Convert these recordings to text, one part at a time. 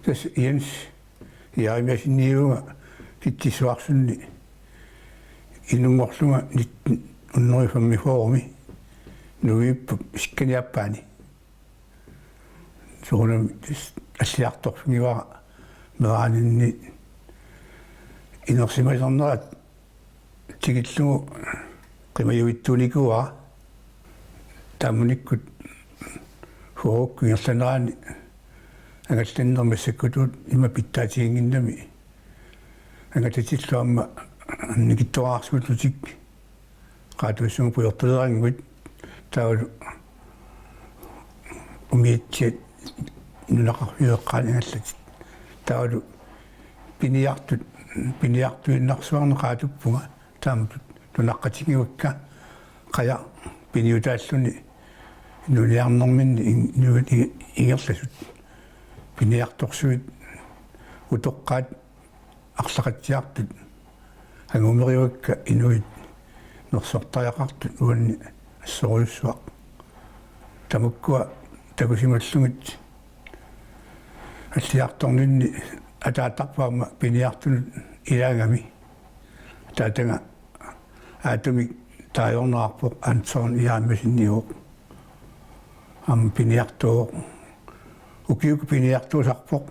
тас Jens яимасинниуга киттисуарсунни инунгорлунга уннерифамми фооми нуиппу сикканиаппаани сорунами аллиарторфугивара мераанинни инерсимасернерат тигиллугу qimajuvittuunikua taammunikut huokku yerlanaani angallannermassakkutuut ima pittaatiginginnami angatatилluамма никиттуаарсуулутик qaatuussugu puyortuleringut taulu umiittiat nunaqarfiueqqaanigallat taulu piniartuinnarsuarne qaatuppunga taamutut tunaqqatigivakka qaya piniutaalluni nuliarnerminni ingerlasut piniartorsuit utoqqaat арлақатсиартут агумериуакка инуит нерсортариақартут уанни ассориуссуақ тамуккуа такусималлугит аллиарторнинни атаатарпаама пиниартунут илаагами таатага аатуми таайорнаарпоқ антсон иаамасинниуоқ ам пиниартоо укиук пиниартуусарпоқ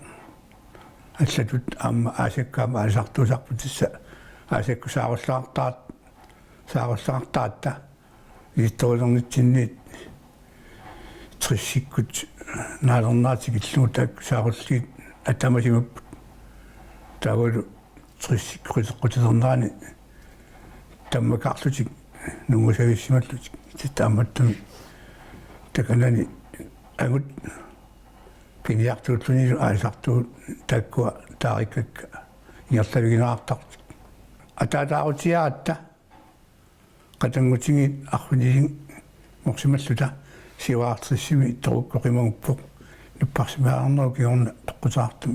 аллатут аама аасаккаама аасартуусарпут тисса аасакку сааруллаартаатта историлернитсинниит триссиккут наалернаатик иллугу таак сааруллиит атамасимаппут таавалу триссиккуисеққутисернаани таммакаарлутик нунгусависсималлутик тааматтами таканани агут пиниартуутлунилу аасартуу таккуа таариккакка ингерлавигинаартартик атаатаарутиаатта qatangutigiit arrunilin morsimalluta sivaartrissimi torukkoqimaguppoq nupparsimаарnerlu kiorna toqqutaartum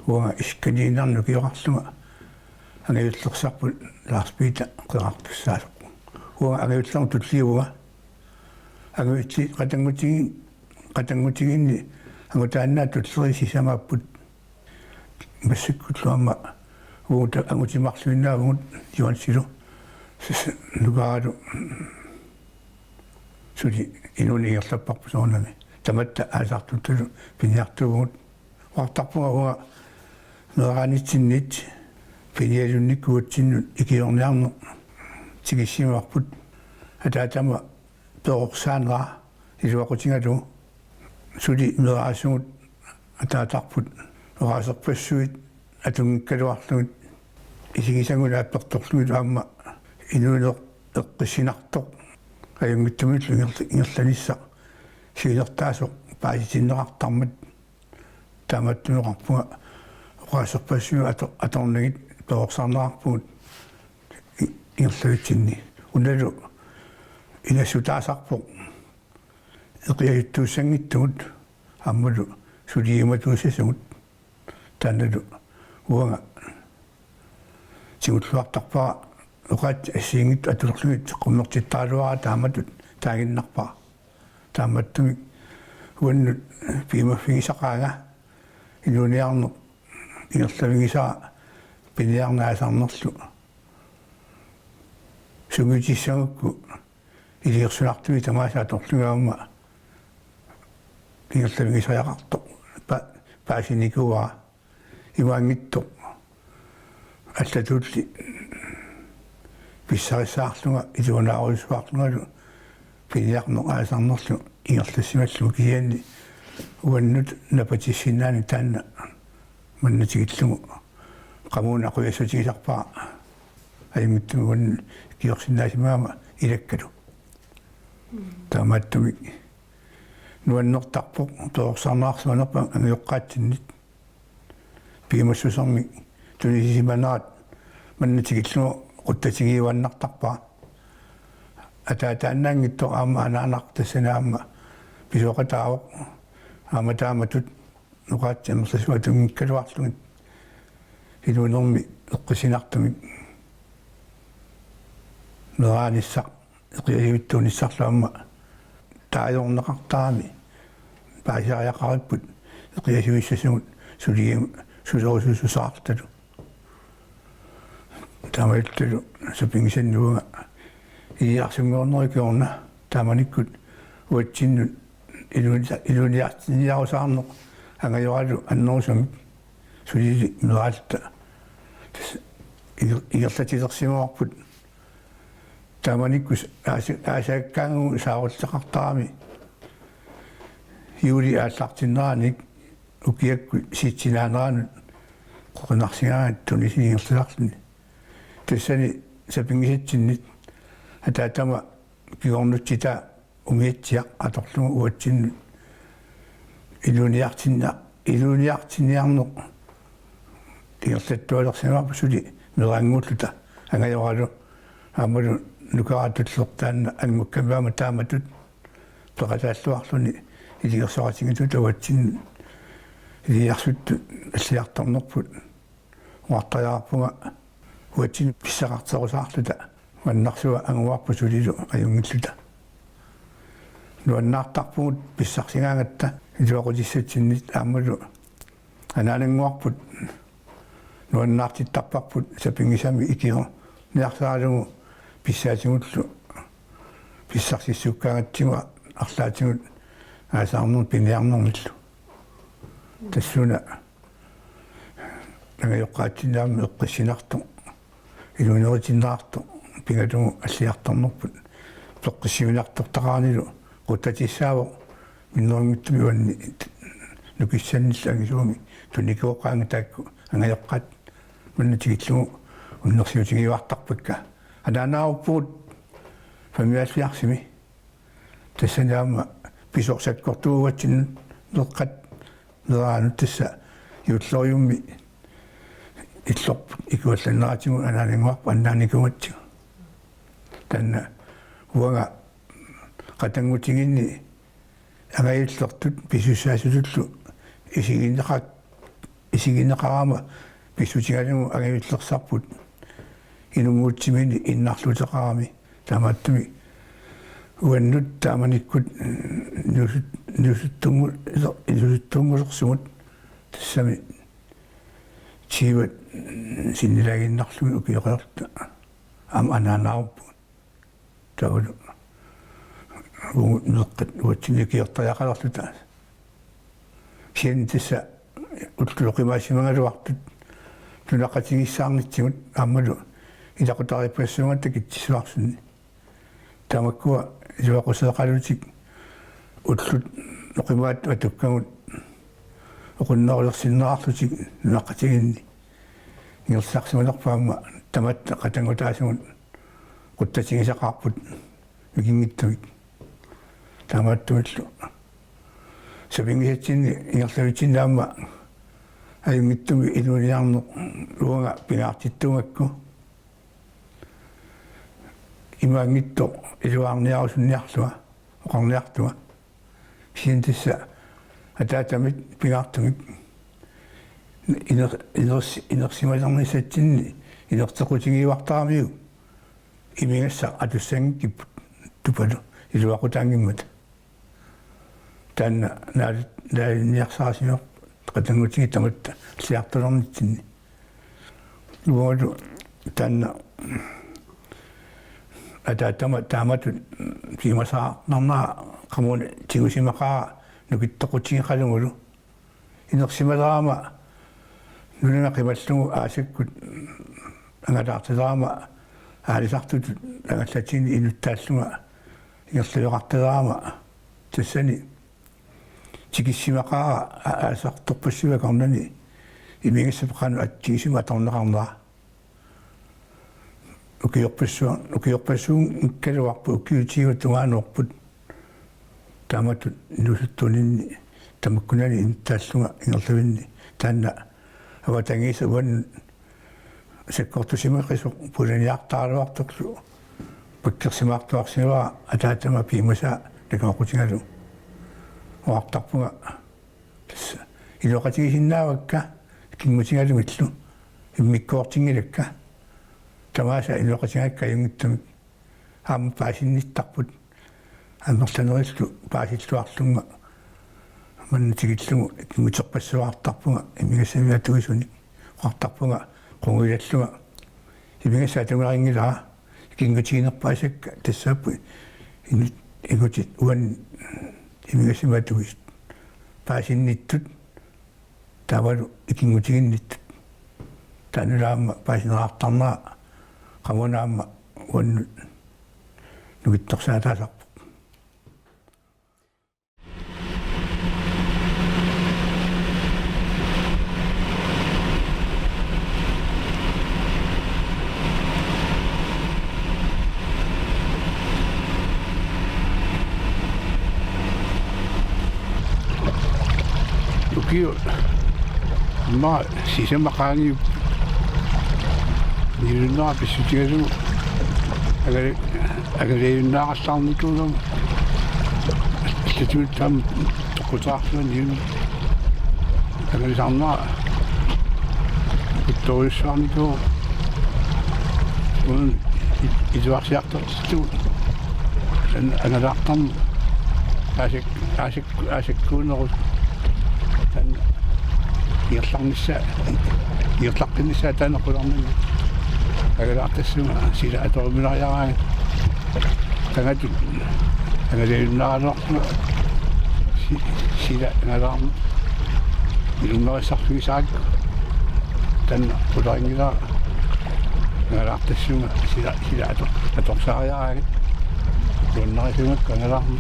uanga iskaniinarnu kiorarlunga angaillerserput Lars-Peter qerartussaaluq uanga angaillermu tulliuga angaitsi qatangutiginni angutaannaa tullerisisamaapput массаккуллуама уута ангутимарлуиннаавгут юансилу нугааду сули инунигерлаппарпу соонами таматта аасартуттулу пиниартуугут вартарпуга мераанитсиннит пиниалунниккуутсиннут икиорниарну тигиссимаарпут атаатама перорсаанера илуақутингалу сули мераасугут атаатарпут орасерпассуит атунгкалуарлугут исигисагулаапперторлугут аама инуилеқ эққиссинарторп аюнгиттумиллу ингерланисса сиилертаасоқ пааситиннеқартармат тааматтунеқарпуга орасерпассугу аторнагит перорсаарнеқарпугут ингерлавитсинни уналу инасутаасарпоқ эқиаюттууссангиттугут аммалу сулииматуусасугут таналу уага сигуллуартарпаа уqaat ассиингит атулерлугит qummertittaaluara taamatut taaginnarpaa taamattumi уаннут пимаффигисақаага илуниарнер ингерлавигисаа пиниарнаасарнерлу сугутиссагукку илиерсунартуи тамаасаа торлугаама ингерлавигисариақарто паасиникуа ивангитто аллатулли писсарисаарлунга илуанаарусуарлунгалу пиниарнер аасарнерлу ингерлассималлу кианни уаннут напатиссиннаани таанна маннатигиллугу qamуунақуясутигисарпаа аюнгиттуми уанну киорсиннаасимаама илаккалу таамааттуми нуаннертарпоқ тоорсаарнаарсуанерпа ангиоққаатсиннит пимассусерми тунисисиманаат маннатигиллугу quttatigiuannartarpaa атаатааннаангитто аама анаанартассанаама писуоқатаавоқ аама тааматут нуқаатси амерласуа тунгиккалуарлугит илунерми эққисинартуми мерааниссақ эқиасивиттуунissarluамма таajorneqartaami paasiariaqaripпут эқиасивиссасугут suliorisusaartalu taamailtalu sapingisannuunga iiarsunngornerikiorna taamanikkut uatsinnut iluniartiniarusaarneq angajoralu annerusumik sulili meraalta igerlatilersimuarput taamanikkus aasakkaangu saarulleqartarami juuli aallartinneraanik ukiakku siitsinaaneraanut qoqinarsigaangat tunisiingerlarluni тассани сапингисатсиннит атаатама кигорнутсита умиатсиақ аторлугу уатсинну илуниартинниарнеқ тигерлаттуалерсимаарпу сули мерангууллута ангайоралу аамалу нукаратуллертаанна ангмуккамаама тааматут пеқатааллуарлуни илигерсоратингитут уатсинну илиарсутту аллиарторнерпут уартаяарпунга уатсин писсақартерусаарлута маннарсуа ангуарпу сулилу аюнгиллута нуаннаартарпугут писсарсигаангатта илуақутиссатсиннит аамалу анаанангуарпут нуаннаартиттарпарпут сапингисами икио неарсаалугу писсаатингуллу писсарсиссуккаагатсигуа арлаатингут аасаарнер пиниарнермиллу тассуна ангайоққаатсинаами эққиссинарту илунеритиннаарту пингатугу аллиарторнерпут пеққиссиминартортақаанилу қуттатиссаавоқ миннерингуттуми уанни нукиссаннилла агисууми туникуоққаанга таакку ангайоққат маннатигиллугу уннерсиутигивартарпакка анаанаавпуут фамиаллиарсими тассанаама писорсаккортуугатсиннут неққат нераанут тасса юуллориумми иллорп икуалланнаратигу анаалингуарпа аннааникугатсигу танна уага qatangutiginni agaillertut pisusaasutullu isiginneqaraama pissutigalugu agaillersarput inunguutsimini innarluteqarami taamaattumi uannut taamanikkut nusuttungulersugut tassami chiivat sinnilaginnarlugi ukiqerta anaanaaruppu taulu неққат уатсиникиертаяқалерлута сиантисса уттулоқимаасимангалуартут тунақатигиссаарнитсигут аамалу илақутариппассунгатта китсисуарсунни тамаккуа исуақусеқалутик уллут ноқимаат атуккагут оқуннерулерсиннераарлутик нунаққатигинни ингерсаарсималерпаама таматта қатангутаасугут қуттатигисақарпут микингиттамик таамааттуиллу сапингисатсинни ингерлавитсиннаама аюнгиттуми илуниарне уунга пингаартиттунгакку имаангитто илуаарниарусунниарлуа оқарниартуа сиентисса атаатамит пингаартумик инерсималернисатсинни инертеқутигивартарамиу имингасса атуссангиккиппут тупалу илуақутаангиммат таанна наалинниарсаасино qatangutigi tamatta siartulornitsinni luolu taanna ataatama taamatut kiimasaarnarnaa qamuuni tigusimaqaa nukittoqutigiqalungulu inersimalaama nunanga qimallugu aasakkut angalaartilaraama aalisartut angallatini inuttaalluga ингерлуеқартараама тассани тикиссимақаа аасартарпассуакарнани имигассапеқану аттигисима аторнеқарнера укиорпассуун иккалуарпу укиутигутугаануорпут тааматут нусуттунинни тамаккунани интааллуга ингерлуинни таанна аватангиса уан саккортусимақисо пуланиартаалуартоклу паккерсимаартуарсинуа атаатама пимуса такаақутингалу уартарпуга тасса илоқатигисиннаавакка кингутингалугиллу иммиккоортингилакка тамааса илоқатингакка юнгиттамик аама паасинниттарпут аммерланериллу паасиллуарлунга маннатигиллугу кимутерпассуартарпунга имигасавиатуисуни қартарпунга қунгилаллуга имигасаатунгаарингилаа кингутигинерпаасакка тассааппу игутит уан имигасиматуис паасинниттут тавалу икингутигинниттут танулаама паасинераартарнаа qamунаама уанну нугитторсаатаасарпу Lukio ma si se makani ni no apesutiru agare na asan tu no tu tam kotaxlo ni agare sanna to santo un izwaxiato tu ana raqam asik kuno tan يطلقني تانا قرامن agara tasuma sila ato minaya tangatu agare naro sila ngaram ilunga sakhi sag tan kurangira agara tasuma sila ato saya kunna sima kangaram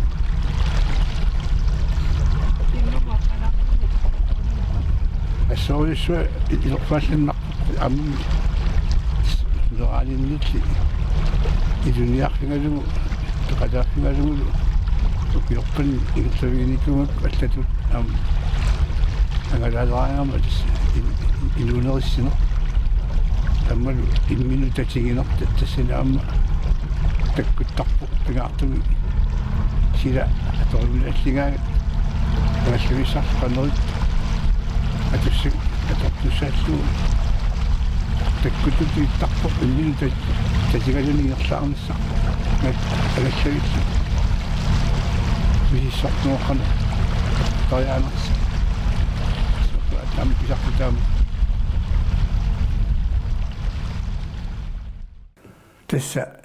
السؤال شو يقفش عم لو على النتي الدنيا خلينا نقول تقدر خلينا نقول يقبل يسويني كم أشتت أنا لا أعلم بس إنه نسينا أما المينو تجينا تسينا أما تكتب تقعد سيرة تقول الأشياء ما شوي صح قنول أتوسعتو تكتب تقطع اللي تجعلني يطلع من الساعة على الشيء به صح نوخنا طايع نفس أتعمل بشكل تام تسا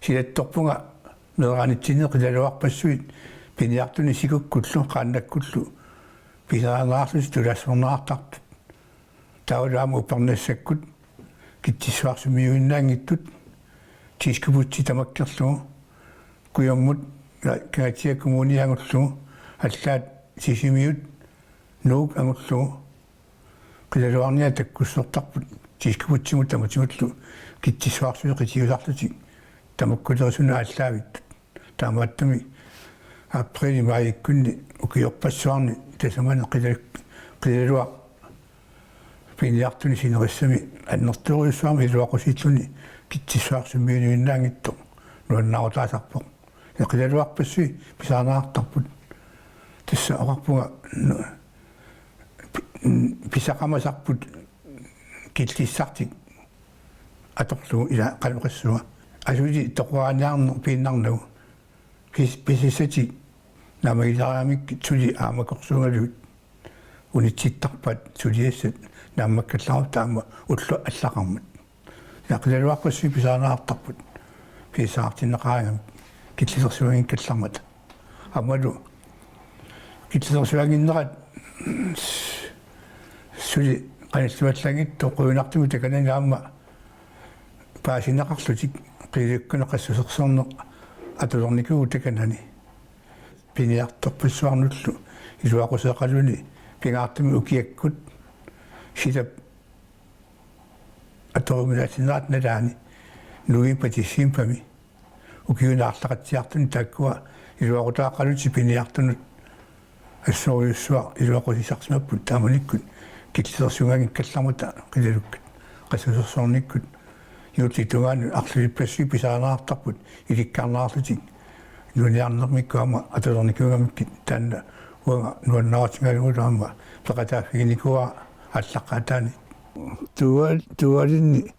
سيدة تقبنا نرغان التنين قد الوقت بسويد بين يعطوني سيكو كتلو قانا كتلو писаанаарлус тулассорнаартарпут таулааму парнассаккут китсисуарсумиуиннаангиттут тискупутси тамаккерлугу куйаммут каатиа коммуниангуллугу аллаат сисимиут нуук ангуллугу килалуарниа таккуссортарпут тискупутсимут таматимутлу китсисуарсуи қитиуларлути тамаккулерисуна аллаавиттут таамааттами априли маиккунни укиорпассуарни тасамана қилалуа пиньяартуни синериссами аннэртуриуссуарми илуақуситлуни китсисуарсумиунуиннаангитту нуаннарутаасарпоқ қилалуарпассуи писаанаартарпут тасса оқарпунга писақамасарпут киллиссартик аторлугу ила қалуқассуа асуи тоқуааниарнер пииннарнагу писисати намаиларамик тули аамакорсуунгалуут унитситтарпат тулиассат нааммаккаллару таама уллу аллақармут яқилалуарпассуи писаанаартарпут писаартинеқаагам киллисерсуагин каллармат аммалу киллисерсуагиннерат сули qanissualлагит тоқуинартуми таканани аама паасинеқарлутик қиликкунеқассусерсорнеқ атулорникуу таканани пиниарторпассуарнуллу илуақусеқалуни пингаартами укиаккут силап аторумилаатинераат налаани нуипатиссимпами укиунаарлақатсиартуни тааккуа илуақутаақалути пиниартунут ассориуссуа илуақусисарсимаппут тааманиккут киллисерсугаагин каллармута қилалуккат қассусерсорниккут юутитугаани арлулиппассуи писаанаартарпут иликкаарнаарлутик нуниарнермиккуама атулерникугамиккит таанна уага нуаннаратингалугулаама пеқатааффигиникуа аллаққатаани туалинни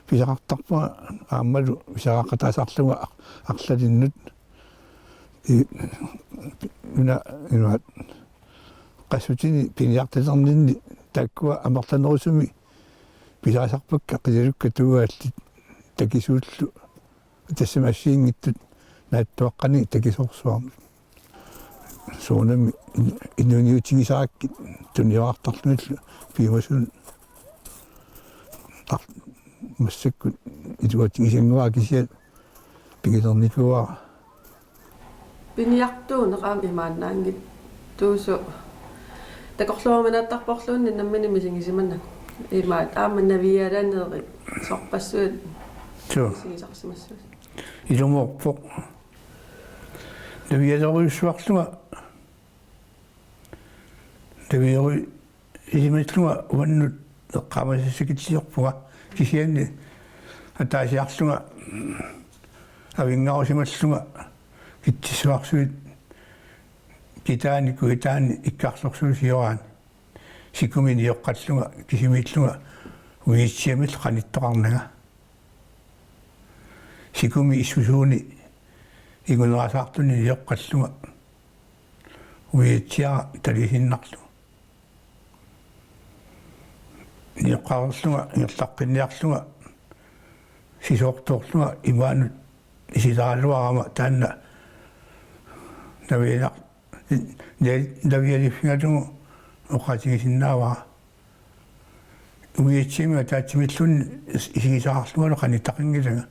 писақартарпа аамалу писақақатаасарлуга арлалиннут уна инуат qassutini piniartaserninni taakkua amartanerusumi pilaasarpakka qisalukka tuuaallit takisuullu тассамассиингиттут нааттуаққани такисорсуарми суунами инуниутигисаакки туниаартарлуниллу пимасун массаккут илуатигисангуа кисиал пигилерникуа пиниартуунеқаами мааннаангит туусу такорлуарманаттарпорлуунни наммани мисингисиманна имаат ааманнавиалаанери сорпассуат сигисарсимассуут илуморпоқ навиалеруйуссуарлуга навиалеруй илиматлуга уаннут эққамасассакитсиорпуга кисианни атаасиарлуга авингаарусималлуга китсисуарсуит китаани куитаани иккарлорсуусиораан сикумини эққаллуга кисимииллуга уиитсиамил қаниттоқарнага сикуми исусууни игунерасаартуни иоққаллуга уиитсиара талисиннарлу иоққарлуга иерлаққинниарлуга сисоортоорлуга имаанут исилаалуарама таанна навиинақ навиалиффингатугу оқатигисиннааваа уиитсима таатсимиллунни исигисаарлугалу қаниттақингилага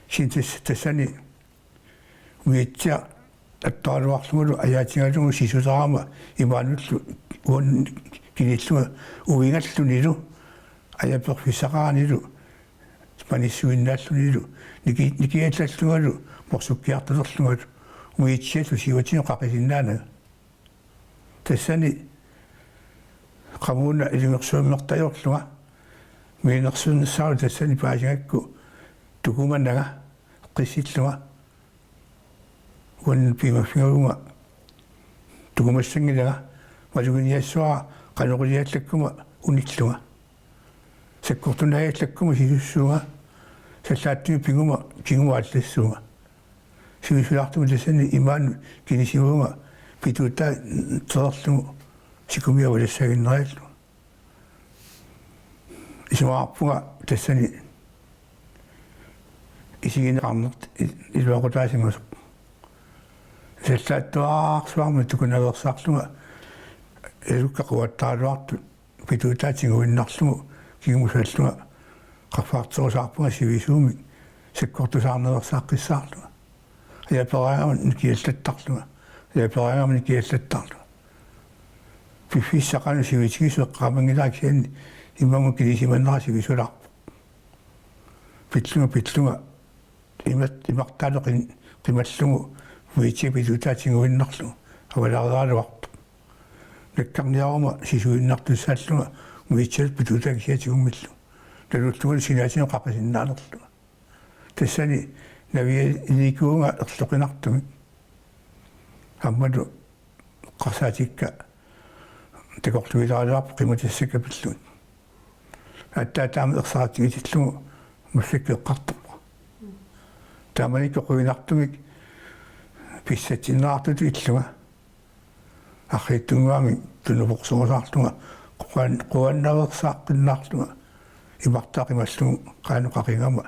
синтес тассани уиитсиа аттаалуарлугулу аяатингалугу сисусарама имаанутту уон киниллуга уингаллунилу аяперфиссақаранилу спаниссуиннааллунилу никиаллаллугалу порсуккиартулерлугалу уиитсиалу сиватино қақисиннаана тассани қамууна илингерсуаммертайорлуга миинерсууннассаару тассани паасигакку tukуманнага qissillуга уан пимаффигуга tukумассангилага малугиниассуара канеқулиаллаккума униллуга саккортунааллаккума сисуссуга саллааттуми пигума кигумааллассуга сивисулаартума тассани имаан кинисимуга питута терлугу сикумиа валассагиннериаллу исуаарпуга тассани исигинеқарнерт илуақутаасингусоқ саллааттуаарсуарма тукунаверсаарлуга элуккақуаттаалуарту питуутаатингуиннарлугу кигумусаллуга қаффаартерусаарпуга сивисууми саккортусаарневерсааққиссаарлуга япераангама никиаллаттарлуга япераангама никиаллаттарлуга пиффиссақану сивитигису эққаамангилааксианни иммаму килисиманнера сивисулаарпу питлунга имартаалеқин қималлугу уитсипитутаатингуиннарлу авалааралуарту наккарниарма сисуиннартуссааллуга уитсиат питутакисиатигуммиллу талуллугу синаатино қақасиннаалерлу тассани навиаликуунга ерлоқинартуми аммалу қарсаатикка такортуилаалуарпу қиматассакапиллуут аттаатаама ерсаратигитиллугу массаккеққартарпу тааманикко қуинартумик писсатиннаартут иллуга арриттунгуами тунупорсуусаартуга қуаннаверсааққиннаартуга имартаақималлугу қаануқақингама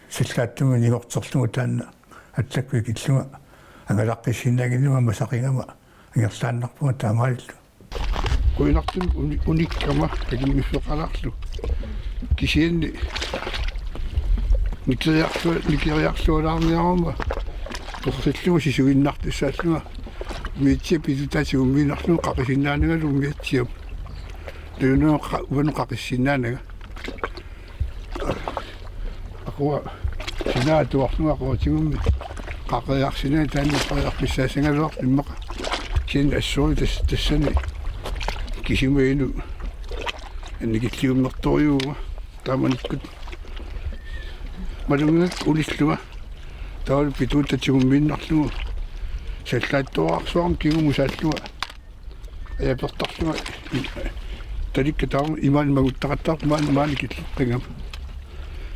силлааттуми нигортерлугу таанна атсаккуик иллуга ангалаққиссиннагиннума масақингама ангерлааннарпуга таамаалиллу қуинартум униккама такиммиссоқалаарлу кисианни никериарсуалаарниарама торсиллуга сисуиннартуссааллуга миитсиа питутаатигуммиинарлугу қақисиннаанагалу миатсиам тунуа уану қақиссиннаанага акуа синаатуарлуга қоотигумми қақиарсинаа таанна қиарписсаасангалуар иммақа син ассуи тассани кисимаину анникиллиуммерторюуга тааманиккут малунгак улиллуга таал питуутатсигуммииннарлугу саллааттуаарсуарм кигумусааллуга аяпертарлуга таликка таам имаан магуттақаттаар маани киллеққингам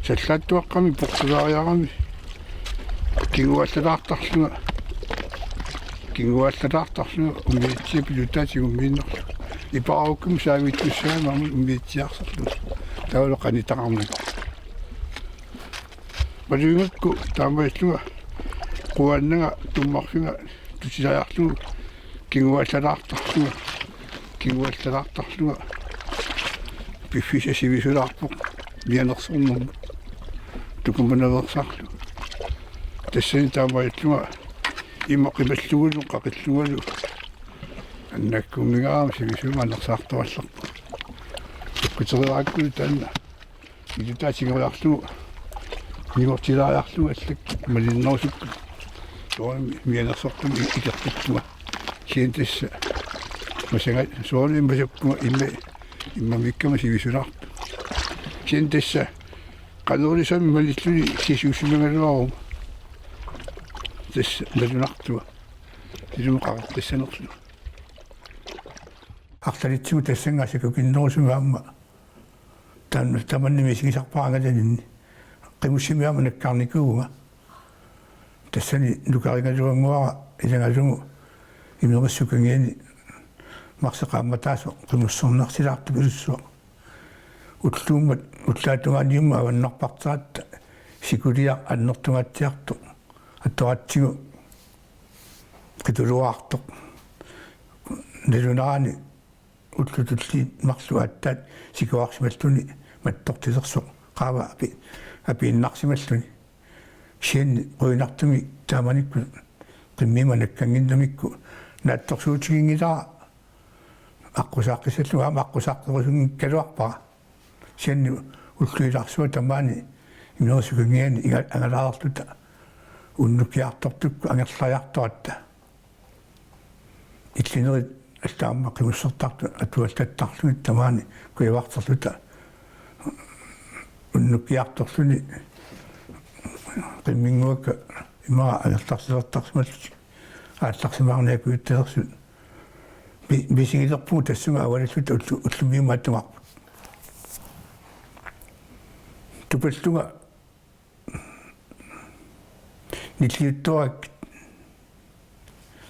саллааттуаққами портулаариарами кигуаллалаартарлуга кингуаллатаартарлу умиитсипилутаатигуммииннерлу ипарауккум саавиттуссаамарми умиитсиарсерлу тауло канитақарнак малуингакку таамаиллуга куаннага туммарфига тусилаарлу кингуаллатаартарлуга пиффиса сивисулаарпоқ мианерсорнэрму тукуманаверсаарлу тассани таамаиллуга имақималлугулу қақиллугалу аннаккуммигаама сивисумаанерсаартуалларпу уккутериааккуи таанна илутаатигериарлугу нигортилаариарлугу аллак малиннерусукку соорми мианерсортуми икертуттуга сиентасса масага соорми масаккуга иммамиккама сивисулаарту сиентасса канерулисами малиллуни сисуусимагалуарум тасса налунартуга силумеқартассанерлу арталитсугу тассангаасаку киннерусумаама таанна таманними сигисарпаагаланинни qimmussimiama nakkaarnikuuga тассани нукаригалуангуара илагалугу имерсукангиани марсеқаамматаасо qimmussорнарсилаарту пилуссуа утлууммат уллаатуганиумма аваннарпартаатта сикулиа аннертугаатсиарту атторатсигу qituluaartoq налунаани уллутулли марлуааттаат сикуарсималлуни маттортилерсоқ qaava апииннарсималлуни сианни қуинартуми тааманикку qimmiima nakkanginnamikku наатторсуутигингилара аққусааққисаллуга аққусааққерусунгиккалуарпара сианни уллуиларсуа тамаани имерсукангиани ангалаарлута уннукиартортукку ангерлариарторатта иллинери аллаамма қимуссертарту атуаллаттарлугит тамаани куявартерлута уннукиарторлуни qimminguakka имара агертарсилертарсималлути аалларсимаарниакуиттаерсут бисигилерпугу тассуга авалаллута уллумиумааттумарпут тупаллуга ниллиутторак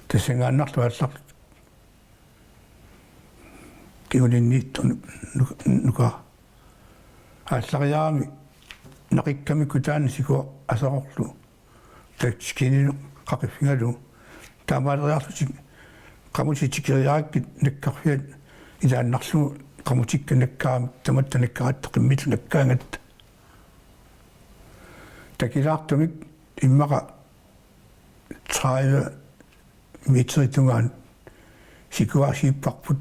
тассангааннарлу аалларлу киуниннииттор нука ааллариарами нақиккамикку таана сикуа асарорлу такскинилу қақиффигалу таамаалериарлутик қамутитикериааккит наккарфиат илааннарлугу қамутикка наккаами таматта наккаратта қиммиту наккаангатта такилаартумик иммаqa 30 метри тунгаан сикуасииппарпут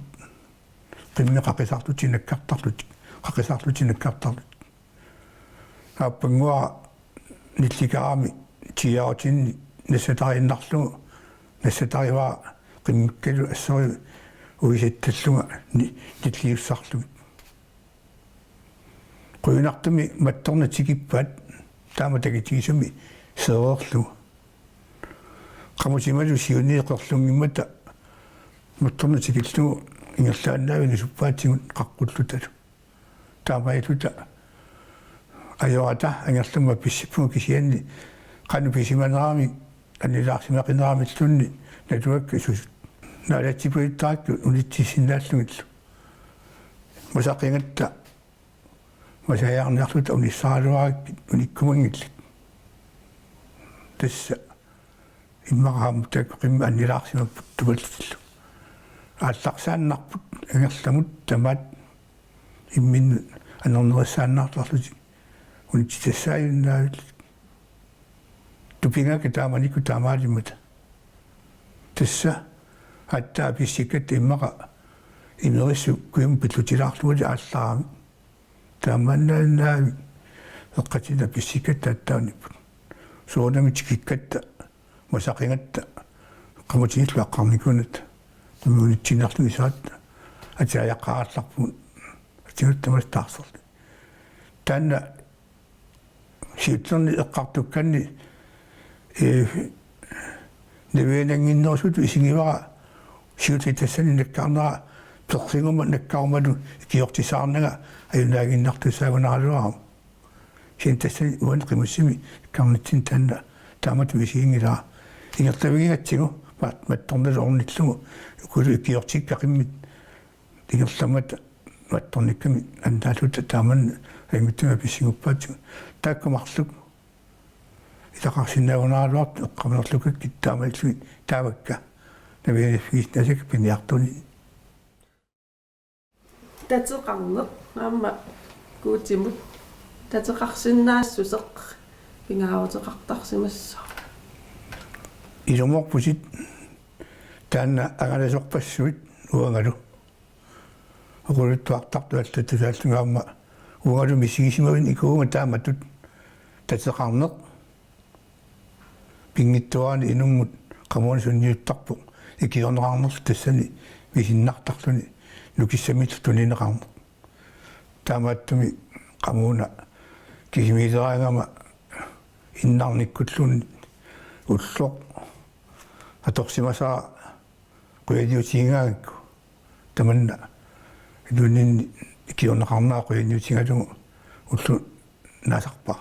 qimmeqaqisarlutinakkartarlut qaqisarlutinakkartarlut ааппангуа нилликаарами тиаотинни нассатарииннарлугу нассатариваа qimmikkалу ассори уисатталлуга ниллиуссарлугит qуинартуми матторна тикиппаат таама такитигисуми серверлу qamutimalu сиунниеқерлунгиммата матторна тикиллугу ингерлааннаавини суппаатсигут qaqqulлуталу таамаилута ajorata ангерлумма писсиппугу кисианни qanu писиманерами аннилаарсимақинерамиллунни натуакка сусут наалатсипуиттаакку унитсисиннааллугиллу масақингатта масаяарниарлута униссаалуараккит униккумангиллит тасса иммараамутак qimma аннилаарсимаппут тупаллиллу аалларсааннарпут ангерламут тамаат имминну анернериссааннаартарлутик унитсассааюннаавил тупингака тааманикку таамаалиммата тасса аттаа писсиккат иммаqa имериссу куим пиллутилаарлугали ааллаарами таамааннааннаави эққатина писсиккат аттааниппут суунамитикиккатта масақингатта qamutigilu aqqarnikunat qimmunitsinarlu isaat atiayaqqaarlarpun atiuttamastarserli taanna siutlerni eqqartukkanni nevenanginnersutu isingivara siutitassani nakkaarnera perringuma nakkaarmalu kiortisaarnaga ayunaaginnartusaagunaraluaram sientassani uan qimussimi karnitsin taanna taamatu isiingilaa ingertavigigatsigu матторнал орнитлугу укулу икиортиккақиммит тигерламат матторникками аннаалута тааман аймиттума писсигуппаатсу тааккумарлук итақарсинаагунааруарт эққамнерлукак киттаамаллуит таавакка навиаффигис насак пиниартуни татеқарнеқ аама куутимут татеқарсиннаассусеқ пингаавутеқартарсимассаа илуморпусит таанна агаласорпассуит уангалу окулуттуартартуаллатусааллунгаама уангалу мисигисимавин икууга тааматут татеқарнеқ пингиттуаани инуммут qamuni sunniuttarpu ikiornerarnerlu tassani misinnartarluni nukissamit tunineqarmu taamaattumi qamuna kisimiiseraangama innarnikkulluni ulloq atorsimasaa qianiutiingaangakku tamanna iduninni ikiorneqarnaa qianiutiingalugu ullu naasarpa